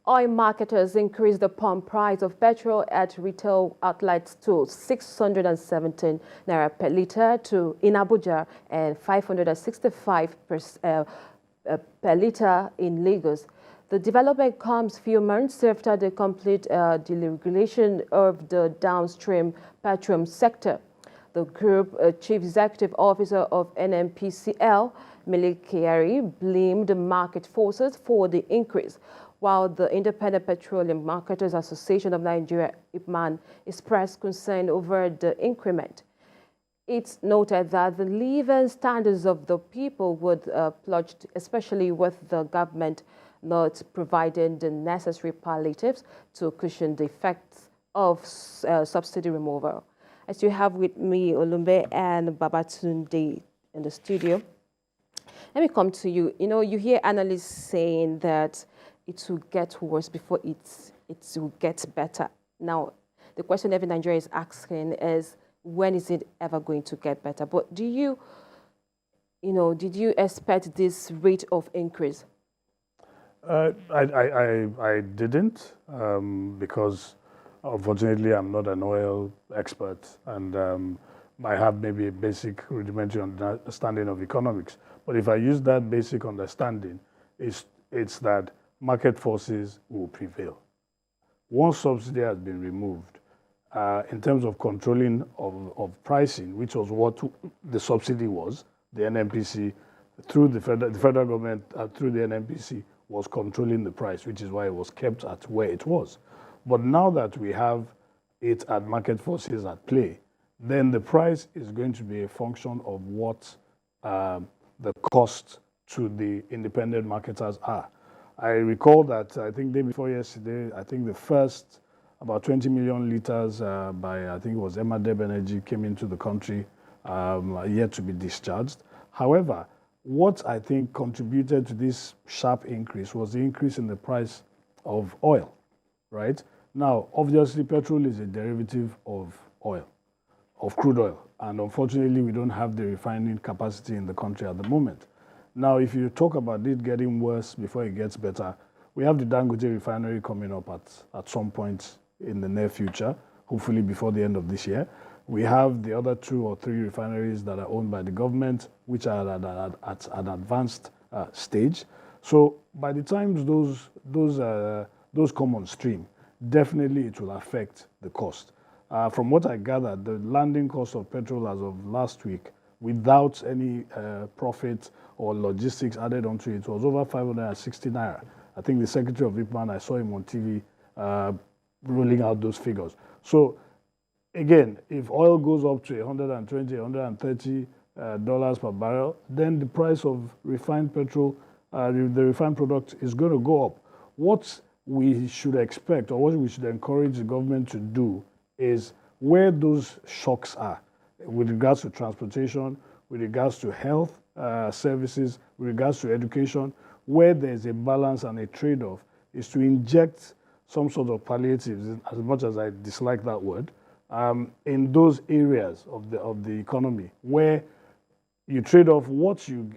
Oil marketers increased the pump price of petrol at retail outlets to 617 naira per litre in Abuja and 565 per litre in Lagos. The development comes few months after the complete deregulation of the downstream petroleum sector. The group chief executive officer of NNPCL, Kyari, blamed the market forces for the increase, while the Independent Petroleum Marketers Association of Nigeria, IPMAN, expressed concern over the increment. It's noted that the living standards of the people would plunge, especially with the government not providing the necessary palliatives to cushion the effects of subsidy removal. As you have with me, Olumbe and Babatunde in the studio, let me come to you. You know, you hear analysts saying that it will get worse before it will get better. Now, the question every Nigerian is asking is, when is it ever going to get better? But did you expect this rate of increase? I didn't, because unfortunately I'm not an oil expert, and I have maybe a basic rudimentary understanding of economics. But if I use that basic understanding, it's that market forces will prevail. Once subsidy has been removed, in terms of controlling of pricing, which was what the subsidy was, the NNPC, through the federal government, through the NNPC, was controlling the price, which is why it was kept at where it was. But now that we have it at market forces at play, then the price is going to be a function of what the cost to the independent marketers are. I recall that I think day before yesterday, I think the first about 20 million liters by, I think it was Emadeb Energy, came into the country, yet to be discharged. However, what I think contributed to this sharp increase was the increase in the price of oil, right? Now, obviously, petrol is a derivative of oil, of crude oil. And unfortunately, we don't have the refining capacity in the country at the moment. Now, if you talk about it getting worse before it gets better, we have the Dangote refinery coming up at some point in the near future, hopefully before the end of this year. We have the other 2 or 3 refineries that are owned by the government, which are at an advanced stage. So by the time those come on stream, definitely it will affect the cost. From what I gathered, the landing cost of petrol as of last week, without any profit or logistics added onto it, was over 560 naira. I think the Secretary of IPMAN, I saw him on TV rolling out those figures. So again, if oil goes up to $120, $130 per barrel, then the price of refined petrol, the refined product, is going to go up. What we should expect, or what we should encourage the government to do, is where those shocks are, with regards to transportation, with regards to health services, with regards to education, where there's a balance and a trade-off, is to inject some sort of palliatives, as much as I dislike that word, in those areas of the economy where you trade off what you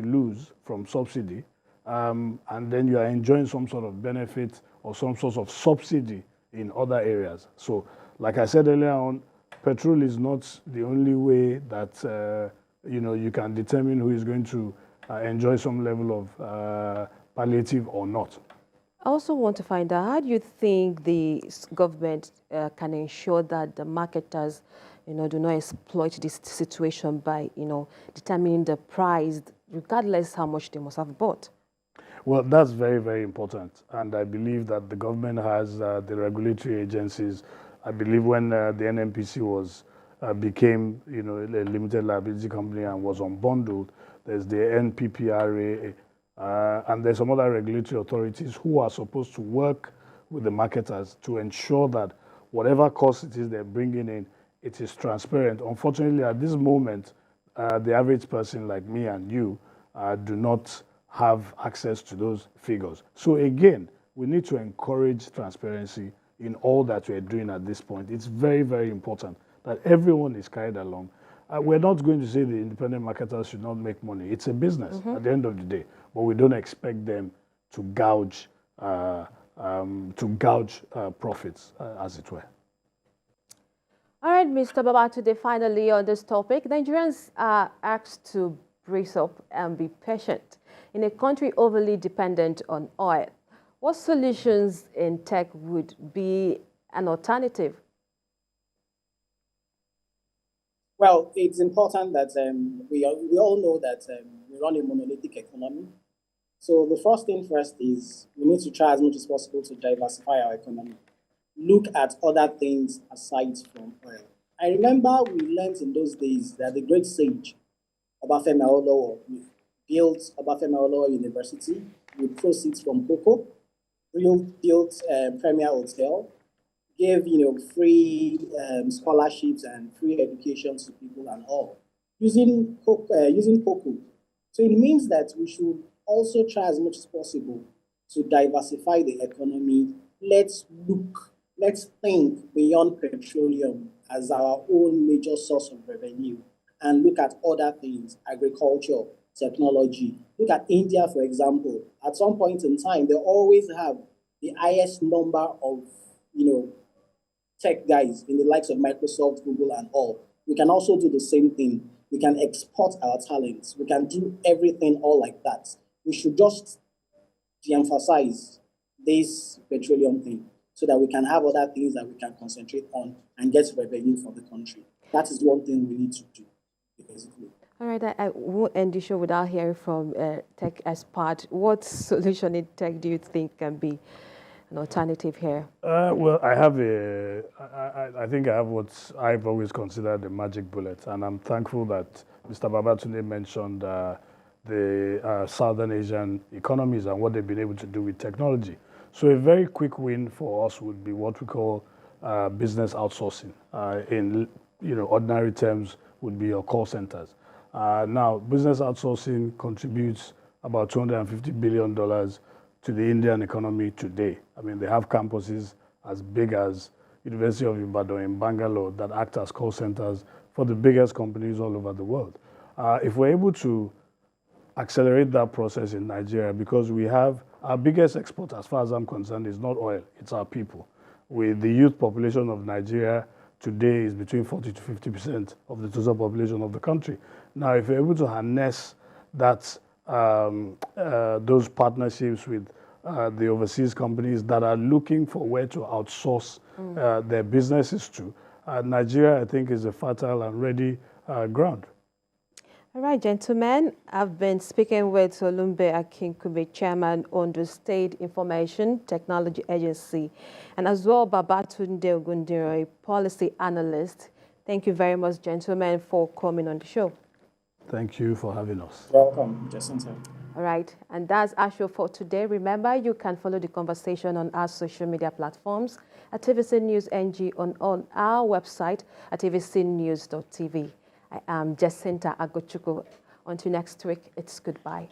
lose from subsidy, and then you are enjoying some sort of benefit or some sort of subsidy in other areas. So, like I said earlier on, petrol is not the only way that you can determine who is going to enjoy some level of palliative or not. I also want to find out, how do you think the government can ensure that the marketers, do not exploit this situation by, determining the price, regardless how much they must have bought? Well, that's very, very important. And I believe that the government has the regulatory agencies. I believe when the NNPC became, a limited liability company and was unbundled, there's the NPPRA, and there's some other regulatory authorities who are supposed to work with the marketers to ensure that whatever cost it is they're bringing in, it is transparent. Unfortunately, at this moment, the average person like me and you do not have access to those figures. So again, we need to encourage transparency in all that we're doing at this point. It's very, very important that everyone is carried along. We're not going to say the independent marketers should not make money. It's a business at the end of the day, but we don't expect them to gouge to gouge profits, as it were. All right, Mr. Babatude, finally on this topic, Nigerians are asked to brace up and be patient in a country overly dependent on oil. What solutions in tech would be an alternative? Well, it's important that we all know that we run a monolithic economy. So the first thing first is we need to try as much as possible to diversify our economy. Look at other things aside from oil. I remember we learned in those days that the great sage Obafemi Awolowo built Obafemi Awolowo University with proceeds from cocoa, built Premier Hotel, gave free scholarships and free education to people and all using cocoa. So it means that we should also try as much as possible to diversify the economy. Let's think beyond petroleum as our own major source of revenue and look at other things, agriculture, technology. Look at India, for example. At some point in time, they always have the highest number of, tech guys in the likes of Microsoft, Google, and all. We can also do the same thing. We can export our talents. We can do everything all like that. We should just de-emphasize this petroleum thing so that we can have other things that we can concentrate on and get revenue for the country. That is one thing we need to do, basically. All right, I won't end the show without hearing from tech expert. What solution in tech do you think can be an alternative here? Well, I think I have what I've always considered the magic bullet, and I'm thankful that Mr. Babatunde mentioned the Southern Asian economies and what they've been able to do with technology. So a very quick win for us would be what we call business outsourcing. In ordinary terms, would be your call centers. Now, business outsourcing contributes about $250 billion to the Indian economy today. I mean, they have campuses as big as University of Ibadan in Bangalore that act as call centers for the biggest companies all over the world. If we're able to accelerate that process in Nigeria, because we have our biggest export, as far as I'm concerned, is not oil, it's our people. With the youth population of Nigeria today is between 40 to 50% of the total population of the country. Now, if we're able to harness that, those partnerships with the overseas companies that are looking for where to outsource their businesses to, Nigeria, I think, is a fertile and ready ground. All right, gentlemen, I've been speaking with Olumbe Akinkube, Chairman on the State Information Technology Agency, and as well Babatunde Ogundiro, a policy analyst. Thank you very much, gentlemen, for coming on the show. Thank you for having us. Welcome, Jacinta. All right, and that's our show for today. Remember, you can follow the conversation on our social media platforms at TVC News NG on our website at tvcnews.tv. I am Jacinta Agochukwu. Until next week, it's goodbye.